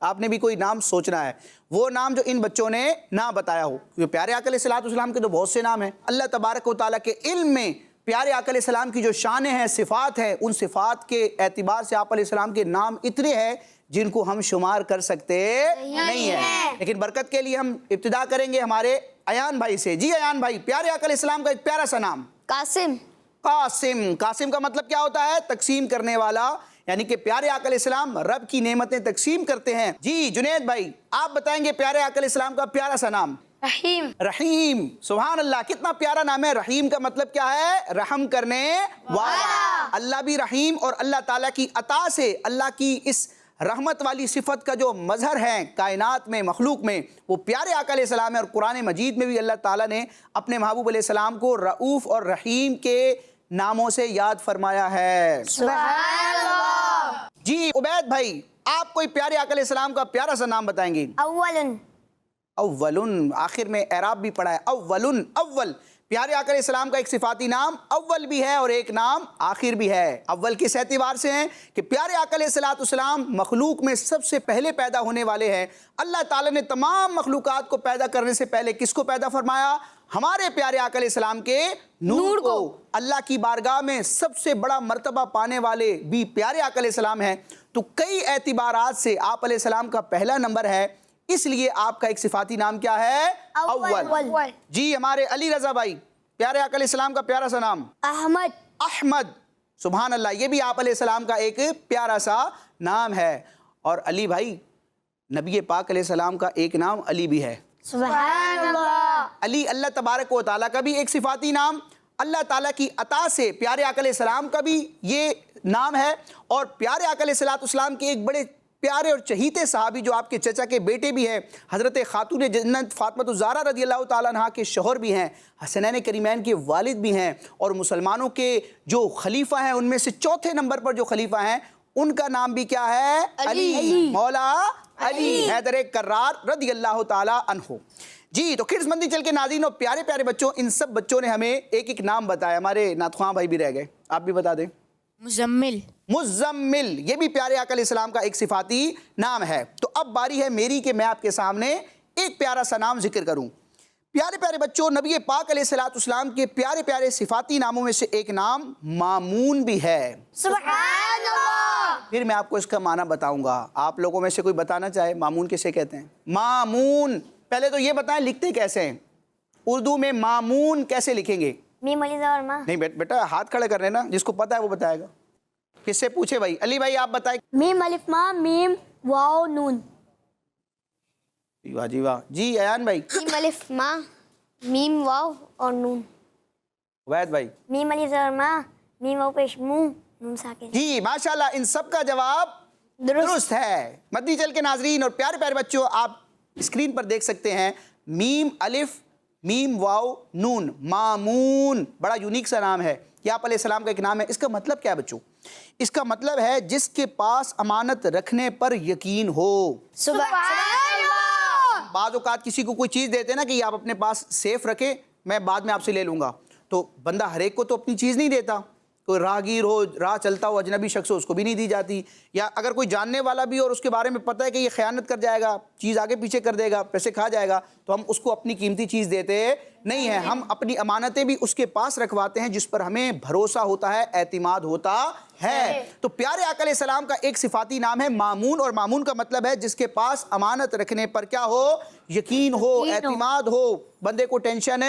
آپ نے بھی کوئی نام سوچنا ہے، وہ نام جو ان بچوں نے نہ بتایا ہو، کیونکہ پیارے آقا علیہ السلام کے تو بہت سے نام ہیں۔ اللہ تبارک و تعالیٰ کے علم میں پیارے آقا علیہ السلام کی جو شانیں ہیں، صفات ہیں، ان صفات کے اعتبار سے آپ علیہ السلام کے نام اتنے ہیں جن کو ہم شمار کر سکتے نہیں ہیں۔ لیکن برکت کے لیے ہم ابتدا کریں گے ہمارے ایان بھائی سے۔ جی ایان بھائی، پیارے آقا علیہ السلام کا ایک پیارا سا نام۔ قاسم۔ قاسم۔ قاسم کا مطلب کیا ہوتا ہے؟ تقسیم کرنے والا، یعنی کہ پیارے آقا علیہ السلام رب کی نعمتیں تقسیم کرتے ہیں۔ جی جنید بھائی، آپ بتائیں گے پیارے آقا علیہ السلام کا پیارا سا نام۔ رحیم۔ رحیم۔ سبحان اللہ، کتنا پیارا نام ہے۔ رحیم کا مطلب کیا ہے؟ رحم کرنے والا۔ اللہ بھی رحیم، اور اللہ تعالیٰ کی عطا سے اللہ کی اس رحمت والی صفت کا جو مظہر ہے کائنات میں، مخلوق میں، وہ پیارے آقا علیہ السلام ہے۔ اور قرآن مجید میں بھی اللہ تعالیٰ نے اپنے محبوب علیہ السلام کو رؤوف اور رحیم کے ناموں سے یاد فرمایا ہے۔ سبحان اللہ۔ جی عبید بھائی، آپ کوئی پیارے آقا علیہ السلام کا پیارا سا نام بتائیں گے۔ اولن۔ اولن، آخر میں اعراب بھی پڑھا ہے، اولن، اول۔ پیارے آقا علیہ السلام کا ایک صفاتی نام اول بھی ہے اور ایک نام آخر بھی ہے۔ اول کس اعتبار سے ہیں کہ پیارے آقا علیہ السلام مخلوق میں سب سے پہلے پیدا ہونے والے ہیں۔ اللہ تعالیٰ نے تمام مخلوقات کو پیدا کرنے سے پہلے کس کو پیدا فرمایا؟ ہمارے پیارے آقا علیہ السلام کے نور کو۔ اللہ کی بارگاہ میں سب سے بڑا مرتبہ پانے والے بھی پیارے آقا علیہ السلام ہیں۔ تو کئی اعتبارات سے آپ علیہ السلام کا پہلا نمبر ہے، اس لیے آپ کا ایک صفاتی نام کیا ہے؟ اول۔ جی ہمارے علی رضا بھائی، پیارے آقا علیہ السلام کا پیارا سا نام۔ احمد۔ احمد۔ سبحان اللہ، یہ بھی آپ علیہ السلام کا ایک پیارا سا نام ہے۔ اور علی بھائی، نبی پاک علیہ السلام کا ایک نام علی بھی ہے۔ سبحان اللہ۔ علی اللہ تبارک و تعالیٰ کا بھی ایک صفاتی نام، اللہ تعالیٰ کی عطا سے پیارے آقا علیہ السلام کا بھی یہ نام ہے۔ اور پیارے آقا علیہ السلام کے ایک بڑے پیارے اور چہیتے صحابی جو آپ کے چچا کے بیٹے بھی ہیں، حضرت خاتون جنت فاطمہ الزہرا رضی اللہ تعالیٰ عنہا کے شوہر بھی ہیں، حسنین کریمین کے والد بھی ہیں، اور مسلمانوں کے جو خلیفہ ہیں ان میں سے چوتھے نمبر پر جو خلیفہ ہیں ان کا نام بھی کیا ہے؟ علی، مولا علی حیدر کرار رضی اللہ تعالیٰ عنہ۔ جی تو کڈز مندی چل کے ناظرین اور پیارے پیارے بچوں، ان سب بچوں نے ہمیں ایک ایک نام بتایا۔ ہمارے ناتخواں بھائی بھی رہ گئے، آپ بھی بتا دیں۔ مزمل۔ مزمل، یہ بھی پیارے آقا علیہ السلام کا ایک صفاتی نام ہے۔ تو اب باری ہے میری کہ میں آپ کے سامنے ایک پیارا سا نام ذکر کروں۔ پیارے پیارے بچوں، نبی پاک علیہ السلام کے پیارے پیارے صفاتی ناموں میں سے ایک نام مامون بھی ہے۔ سبحان اللہ۔ پھر میں آپ کو اس کا معنی بتاؤں گا۔ آپ لوگوں میں سے کوئی بتانا چاہے مامون کسے کہتے ہیں؟ مامون، پہلے تو یہ بتائیں لکھتے کیسے ہیں؟ اردو میں مامون کیسے لکھیں گے؟ میم علی زبر ما۔ نہیں بیٹا، ہاتھ کھڑے کر لینا، جس کو پتا ہے وہ بتائے گا۔ کس سے پوچھے بھائی؟ علی بھائی آپ بتائیں۔ میم الف ما، میم واو نون۔ واہ جی واہ۔ جی ایان بھائی۔ میم الف ما، میم واو اور نون۔ عبید بھائی۔ میم علی زبر ما، میم واو پیش مو، نون ساکن۔ جی ماشاءاللہ، ان سب کا جواب درست ہے۔ مدنی چل کے ناظرین اور پیارے پیارے بچوں، آپ اسکرین پر دیکھ سکتے ہیں میم الف میم واو نون، مامون، بڑا یونیک سا نام ہے۔ یہ آپ علیہ السلام کا ایک نام ہے۔ اس کا مطلب کیا ہے بچوں؟ اس کا مطلب ہے جس کے پاس امانت رکھنے پر یقین ہو۔ سبحان اللہ۔ بعض اوقات کسی کو کوئی چیز دیتے ہیں نا کہ آپ اپنے پاس سیف رکھیں، میں بعد میں آپ سے لے لوں گا، تو بندہ ہر ایک کو تو اپنی چیز نہیں دیتا۔ کوئی راہگیر ہو، راہ چلتا ہو، اجنبی شخص ہو، اس کو بھی نہیں دی جاتی۔ یا اگر کوئی جاننے والا بھی اور اس کے بارے میں پتہ ہے کہ یہ خیانت کر جائے گا، چیز آگے پیچھے کر دے گا، پیسے کھا جائے گا، تو ہم اس کو اپنی قیمتی چیز دیتے نہیں ہیں۔ ہم اپنی امانتیں بھی اس کے پاس رکھواتے ہیں جس پر ہمیں بھروسہ ہوتا ہے، اعتماد ہوتا ہے۔ تو پیارے آقا علیہ السلام کا ایک صفاتی نام ہے مامون، اور مامون کا مطلب ہے جس کے پاس امانت رکھنے پر کیا ہو؟ یقین ہو، اعتماد ہو، بندے کو ٹینشن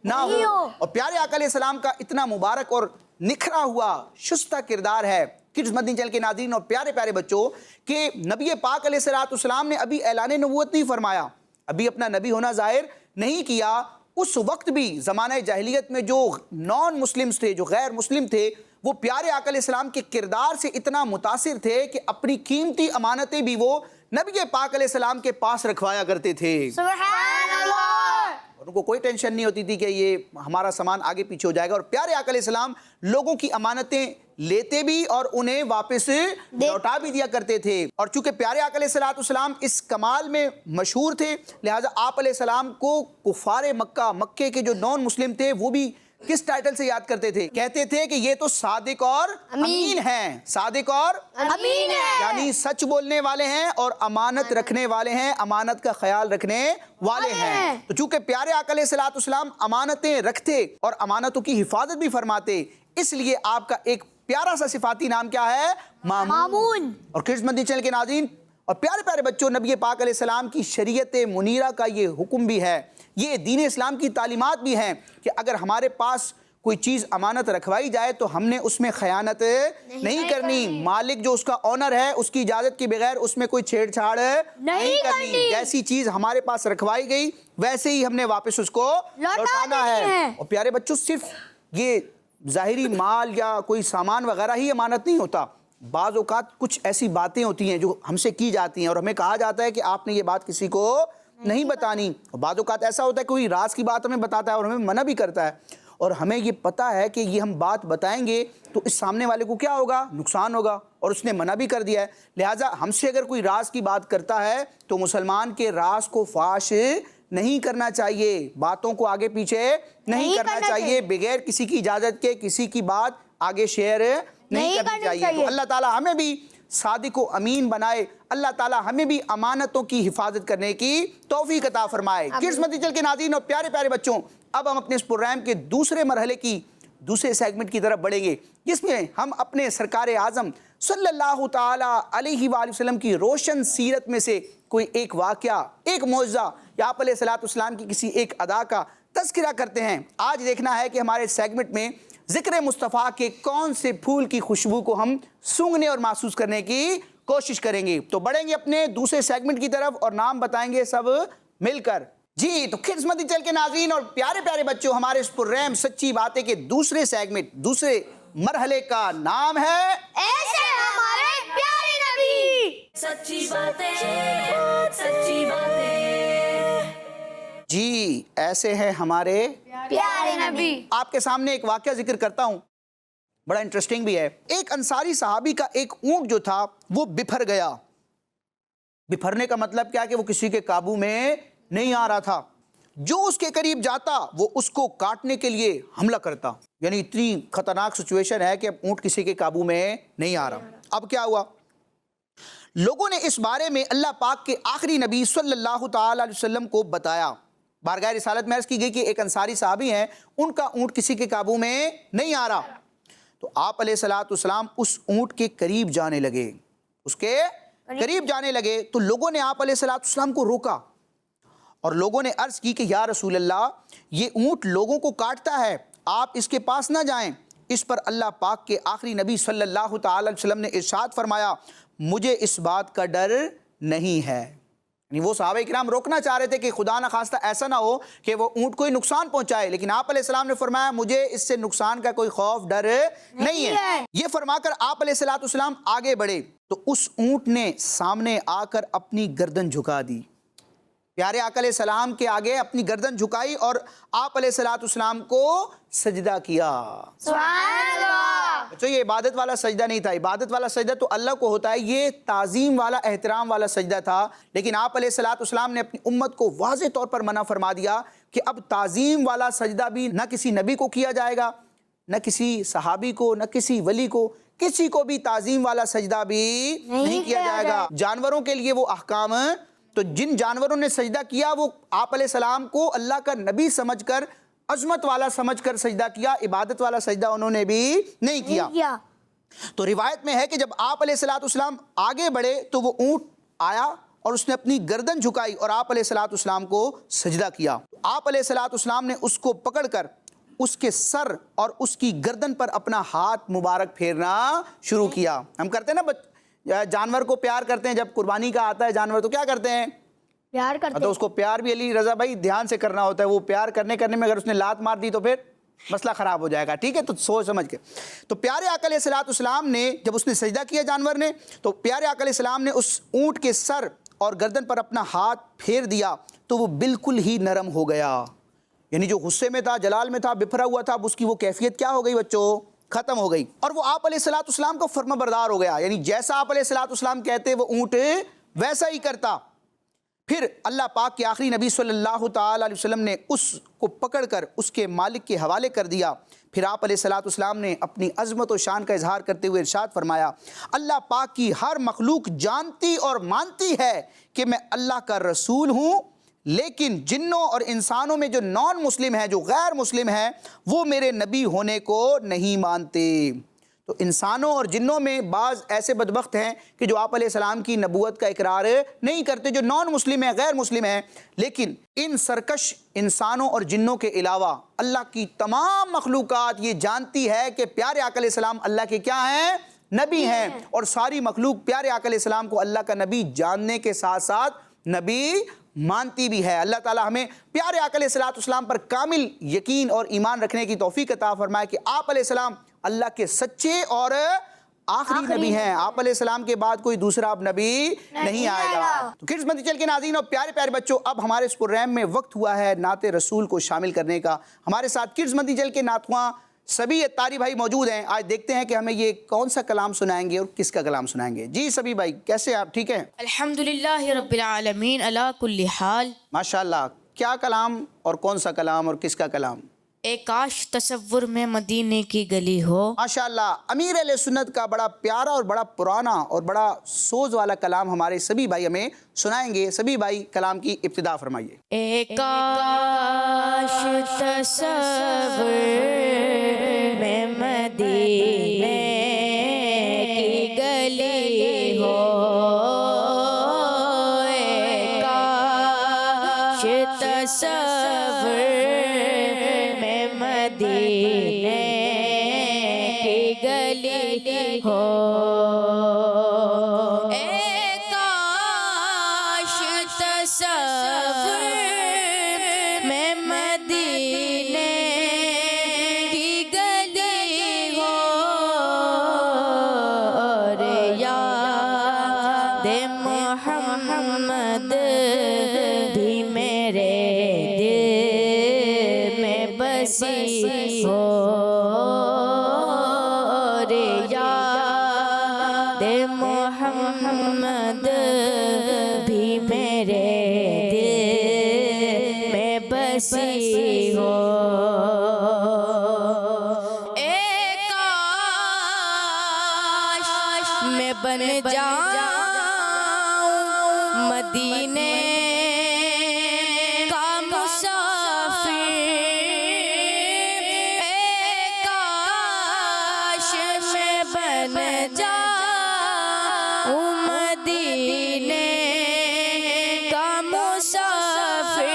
نہ ہو۔ اور پیارے آقا علیہ السلام کا اتنا مبارک اور نکھرا ہوا شستہ کردار ہے کڈز مدنی چینل کے ناظرین اور پیارے پیارے بچوں کہ نبی پاک علیہ السلام نے ابھی اعلان نبوت نہیں فرمایا، ابھی اپنا نبی ہونا ظاہر نہیں کیا۔ اس وقت بھی زمانہ جاہلیت میں جو نان مسلمز تھے، جو غیر مسلم تھے، وہ پیارے آقا علیہ السلام کے کردار سے اتنا متاثر تھے کہ اپنی قیمتی امانتیں بھی وہ نبی پاک علیہ السلام کے پاس رکھوایا کرتے تھے۔ سبحان اللہ۔ ان کو کوئی ٹینشن نہیں ہوتی تھی کہ یہ ہمارا سامان آگے پیچھے ہو جائے گا۔ اور پیارے آقا علیہ السلام لوگوں کی امانتیں لیتے بھی اور انہیں واپس لوٹا بھی دیا کرتے تھے۔ اور چونکہ پیارے آقا علیہ السلام اس کمال میں مشہور تھے، لہٰذا آپ علیہ السلام کو کفار مکہ، مکے کے جو نان مسلم تھے، وہ بھی کس ٹائٹل سے یاد کرتے تھے؟ کہتے تھے کہ یہ تو صادق اور امین ہیں، صادق اور امین ہے، یعنی سچ بولنے والے ہیں اور امانت رکھنے والے ہیں، امانت کا خیال رکھنے والے ہیں۔ تو چونکہ پیارے آقا علیہ الصلوۃ والسلام امانتیں رکھتے اور امانتوں کی حفاظت بھی فرماتے، اس لیے آپ کا ایک پیارا سا صفاتی نام کیا ہے؟ مامون۔ اور کڈز مدنی چینل کے ناظرین اور پیارے پیارے بچوں، نبی پاک علیہ السلام کی شریعت منیرہ کا یہ حکم بھی ہے، یہ دین اسلام کی تعلیمات بھی ہیں کہ اگر ہمارے پاس کوئی چیز امانت رکھوائی جائے تو ہم نے اس میں خیانت نہیں کرنی، مالک جو اس کا آنر ہے اس کی اجازت کے بغیر اس میں کوئی چھیڑ چھاڑ نہیں کرنی، جیسی چیز ہمارے پاس رکھوائی گئی ویسے ہی ہم نے واپس اس کو لوٹانا ہے۔ اور پیارے بچوں، صرف یہ ظاہری مال یا کوئی سامان وغیرہ ہی امانت نہیں ہوتا، بعض اوقات کچھ ایسی باتیں ہوتی ہیں جو ہم سے کی جاتی ہیں اور ہمیں کہا جاتا ہے کہ آپ نے یہ بات کسی کو نہیں بتانی، اور بعض اوقات ایسا ہوتا ہے کوئی راز کی بات ہمیں بتاتا ہے اور ہمیں منع بھی کرتا ہے، اور ہمیں یہ پتہ ہے کہ یہ ہم بات بتائیں گے تو اس سامنے والے کو کیا ہوگا؟ نقصان ہوگا، اور اس نے منع بھی کر دیا ہے، لہٰذا ہم سے اگر کوئی راز کی بات کرتا ہے تو مسلمان کے راز کو فاش نہیں کرنا چاہیے، باتوں کو آگے پیچھے نہیں کرنا چاہیے، بغیر کسی کی اجازت کے کسی کی بات آگے شیئر نہیں کرنی چاہیے۔ تو اللہ تعالیٰ ہمیں بھی صادق و امین بنائے، اللہ تعالیٰ ہمیں بھی امانتوں کی حفاظت کرنے کی توفیق عطا فرمائے۔ کڈز مدنی چینل کے ناظرین اور پیارے پیارے بچوں، اب ہم اپنے اس پروگرام کے دوسرے مرحلے کی دوسرے سیگمنٹ کی طرف بڑھیں گے، جس میں ہم اپنے سرکار اعظم صلی اللہ تعالیٰ علیہ وآلہ وسلم کی روشن سیرت میں سے کوئی ایک واقعہ، ایک معجزہ یا آپ علیہ الصلوۃ والسلام کی کسی ایک ادا کا تذکرہ کرتے ہیں۔ آج دیکھنا ہے کہ ہمارے سیگمنٹ میں ذکر مصطفیٰ کے کون سے پھول کی خوشبو کو ہم سونگھنے اور محسوس کرنے کی کوشش کریں گے۔ تو بڑھیں گے اپنے دوسرے سیگمنٹ کی طرف اور نام بتائیں گے سب مل کر۔ جی تو کڈز مدنی چینل کے ناظرین اور پیارے پیارے بچوں، ہمارے اس پروگرام سچی باتیں کے دوسرے سیگمنٹ، دوسرے مرحلے کا نام ہے ایسے ہمارے پیارے نبی، سچی باتیں، سچی باتیں۔ جی ایسے ہیں ہمارے پیارے نبی۔ آپ کے سامنے ایک واقعہ ذکر کرتا ہوں، بڑا انٹرسٹنگ بھی ہے۔ ایک انصاری صحابی کا ایک اونٹ جو تھا وہ بپھر گیا۔ بپھرنے کا مطلب کیا کہ وہ کسی کے قابو میں نہیں آ رہا تھا، جو اس کے قریب جاتا وہ اس کو کاٹنے کے لیے حملہ کرتا، یعنی اتنی خطرناک سچویشن ہے کہ اب اونٹ کسی کے قابو میں نہیں آ رہا۔ اب کیا ہوا؟ لوگوں نے اس بارے میں اللہ پاک کے آخری نبی صلی اللہ تعالی علیہ وسلم کو بتایا۔ بارگاہ رسالت میں عرض کی گئی کہ ایک انصاری صحابی ہیں، ان کا اونٹ کسی کے قابو میں نہیں آ رہا، تو آپ علیہ الصلوۃ والسلام اس اونٹ کے قریب جانے لگے، اس کے قریب جانے لگے تو لوگوں نے آپ علیہ الصلوۃ والسلام کو روکا اور لوگوں نے عرض کی کہ یا رسول اللہ، یہ اونٹ لوگوں کو کاٹتا ہے، آپ اس کے پاس نہ جائیں۔ اس پر اللہ پاک کے آخری نبی صلی اللہ تعالی علیہ وسلم نے ارشاد فرمایا، مجھے اس بات کا ڈر نہیں ہے۔ یعنی وہ صحابہ کرام روکنا چاہ رہے تھے کہ خدا نخواستہ ایسا نہ ہو کہ وہ اونٹ کوئی نقصان پہنچائے، لیکن آپ علیہ السلام نے فرمایا مجھے اس سے نقصان کا کوئی خوف ڈر نہیں ہے۔ یہ فرما کر آپ علیہ الصلوۃ والسلام آگے بڑھے تو اس اونٹ نے سامنے آ کر اپنی گردن جھکا دی، پیارے آقا علیہ السلام کے آگے اپنی گردن جھکائی اور آپ علیہ الصلوۃ والسلام کو سجدہ کیا۔ سبحان اللہ۔ بچوں یہ عبادت والا سجدہ نہیں تھا، عبادت والا سجدہ تو اللہ کو ہوتا ہے، یہ تعظیم والا احترام والا سجدہ تھا، لیکن آپ علیہ الصلوۃ والسلام نے اپنی امت کو واضح طور پر منع فرما دیا کہ اب تعظیم والا سجدہ بھی نہ کسی نبی کو کیا جائے گا، نہ کسی صحابی کو، نہ کسی ولی کو، کسی کو بھی تعظیم والا سجدہ بھی نہیں کیا جائے گا۔ جانوروں کے لیے وہ احکام، تو جن جانوروں نے سجدہ کیا وہ آپ علیہ السلام کو اللہ کا نبی سمجھ کر، عظمت والا سمجھ کر سجدہ کیا، عبادت والا سجدہ انہوں نے بھی نہیں کیا۔ تو روایت میں ہے کہ جب آپ علیہ الصلوۃ والسلام آگے بڑھے تو وہ اونٹ آیا اور اس نے اپنی گردن جھکائی اور آپ علیہ الصلوۃ والسلام کو سجدہ کیا۔ آپ علیہ الصلوۃ والسلام نے اس کو پکڑ کر اس کے سر اور اس کی گردن پر اپنا ہاتھ مبارک پھیرنا شروع کیا۔ ہم کرتے ہیں نا جانور کو پیار کرتے ہیں، جب قربانی کا آتا ہے جانور تو کیا کرتے ہیں؟ پیار کرتے تو اس کو پیار بھی علی رضا بھائی دھیان سے کرنا ہوتا ہے، وہ پیار کرنے میں اگر اس نے لات مار دی تو پھر مسئلہ خراب ہو جائے گا، ٹھیک ہے؟ تو سوچ سمجھ کے۔ تو پیارے آقا علیہ الصلوۃ والسلام نے جب اس نے سجدہ کیا جانور نے، تو پیارے آقا علیہ السلام نے اس اونٹ کے سر اور گردن پر اپنا ہاتھ پھیر دیا تو وہ بالکل ہی نرم ہو گیا، یعنی جو غصے میں تھا، جلال میں تھا، بپھرا ہوا تھا، اب اس کی وہ کیفیت کیا ہو گئی بچوں؟ ختم ہو گئی، اور وہ آپ علیہ الصلوۃ والسلام کو فرما بردار ہو گیا، یعنی جیسا آپ علیہ الصلوۃ والسلام کہتے وہ اونٹ ویسا ہی کرتا۔ پھر اللہ پاک کے آخری نبی صلی اللہ تعالیٰ علیہ وسلم نے اس کو پکڑ کر اس کے مالک کے حوالے کر دیا۔ پھر آپ علیہ السلام نے اپنی عظمت و شان کا اظہار کرتے ہوئے ارشاد فرمایا، اللہ پاک کی ہر مخلوق جانتی اور مانتی ہے کہ میں اللہ کا رسول ہوں، لیکن جنوں اور انسانوں میں جو نان مسلم ہیں، جو غیر مسلم ہیں، وہ میرے نبی ہونے کو نہیں مانتے۔ تو انسانوں اور جنوں میں بعض ایسے بدبخت ہیں کہ جو آپ علیہ السلام کی نبوت کا اقرار نہیں کرتے، جو نان مسلم ہیں، غیر مسلم ہیں، لیکن ان سرکش انسانوں اور جنوں کے علاوہ اللہ کی تمام مخلوقات یہ جانتی ہے کہ پیارے آقا علیہ السلام اللہ کے کیا ہیں؟ نبی ہیں، اور ساری مخلوق پیارے آقا علیہ السلام کو اللہ کا نبی جاننے کے ساتھ ساتھ نبی مانتی بھی ہے۔ اللہ تعالی ہمیں پیارے آقا علیہ السلام پر کامل یقین اور ایمان رکھنے کی توفیق عطا فرمائے کہ آپ علیہ السلام اللہ کے سچے اور آخری نبی ہیں۔ آپ علیہ السلام کے بعد کوئی دوسرا اب نبی نہیں آئے گا۔ تو کڈز مدی چل کے ناظرین اور پیارے پیارے بچوں، اب ہمارے اس پروگرام میں وقت ہوا ہے نعت رسول کو شامل کرنے کا۔ ہمارے ساتھ کڈز مدی چل کے نعت خواں سبی اتاری بھائی موجود ہیں۔ آج دیکھتے ہیں کہ ہمیں یہ کون سا کلام سنائیں گے اور کس کا کلام سنائیں گے۔ جی سبی بھائی، کیسے آپ؟ ٹھیک ہیں؟ الحمدللہ رب العالمین علی کل حال۔ ماشاءاللہ، کیا کلام اور کون سا کلام اور کس کا کلام؟ اے کاش تصور میں مدینے کی گلی ہو۔ ماشاءاللہ، امیر اہل سنت کا بڑا پیارا اور بڑا پرانا اور بڑا سوز والا کلام ہمارے سبی بھائی ہمیں سنائیں گے۔ سبی بھائی کلام کی ابتدا فرمائیے۔ اے کاش تصور میں مدینے کی گلی ہو، اے کاش تصور میں مدینے کی گلی ہو، اے کاش تصور میں مدینے کی گلی ہو، اور یاد محمد بھی میرے دل میں بسی ہو، اور یاد محمد بھی میرے دل میں بسی ہو، اے کاش میں بن جاؤں مدینے کا مسافر، اے کاش میں بن جاؤں مدینے کا مسافر،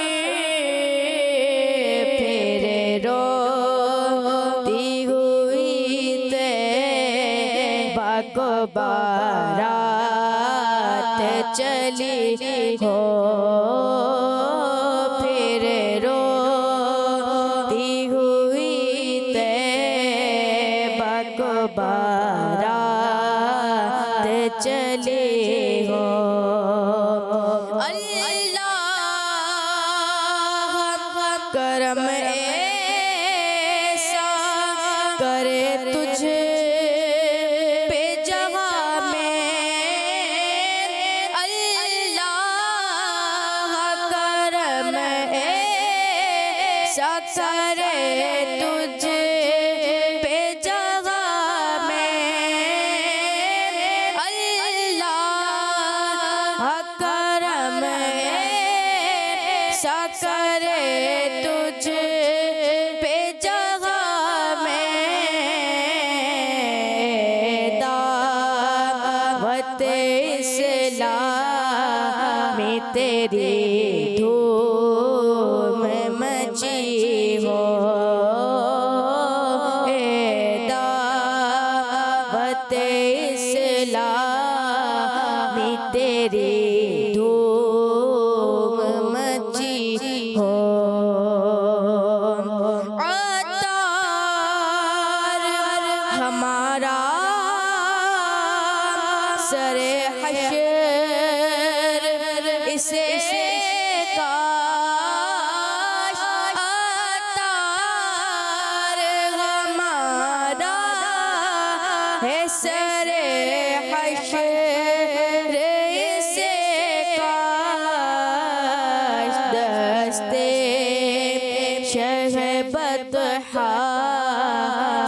پھر روتی ہوئی طیبہ کو بارات چلی ہو، پھر روتی ہوئی طیبہ کو بارات چلی ہو، اللہ کرم ایسا کرے تجھ پہ جہاں میں، اللہ کرم ایسا کرے تجھ پہ جہاں میں، اللہ کرم ایسا کرے تجھ پہ جہاں میں، دعوت اسلامی تیری دھوم مچی ہو، اے دعوت اسلامی تیری دھوم مچی ہو، عطار ہمارا سر حشر اسے کاش، عطار ہمارا ہے سر حشر اسے کاش،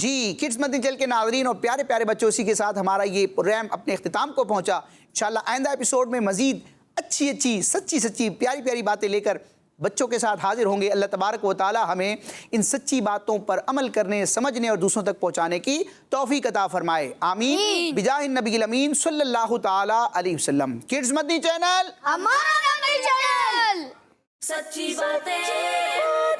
جی کڈز مدنی چینل کے ناظرین اور پیارے پیارے بچوں، اسی کے ساتھ ہمارا یہ پروگرام اپنے اختتام کو پہنچا۔ انشاءاللہ آئندہ ایپیسوڈ میں مزید اچھی سچی پیاری پیاری باتیں لے کر بچوں کے ساتھ حاضر ہوں گے۔ اللہ تبارک و تعالی ہمیں ان سچی باتوں پر عمل کرنے، سمجھنے اور دوسروں تک پہنچانے کی توفیق عطا فرمائے، آمین بجاہ النبی الامین صلی اللہ تعالی علیہ وسلم۔ کڈز مدنی چینل ہمارا مدنی چینل، سچی باتیں،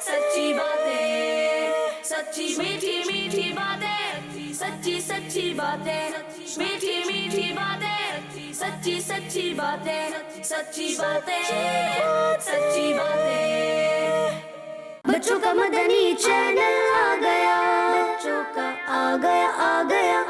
سچی باتیں، سچی میٹھی میٹھی باتیں، سچی باتیں، میٹھی میٹھی باتیں، سچی باتیں، سچی باتیں، سچی باتیں۔ بچوں کا مدنی چینل آ گیا، بچوں کا آ گیا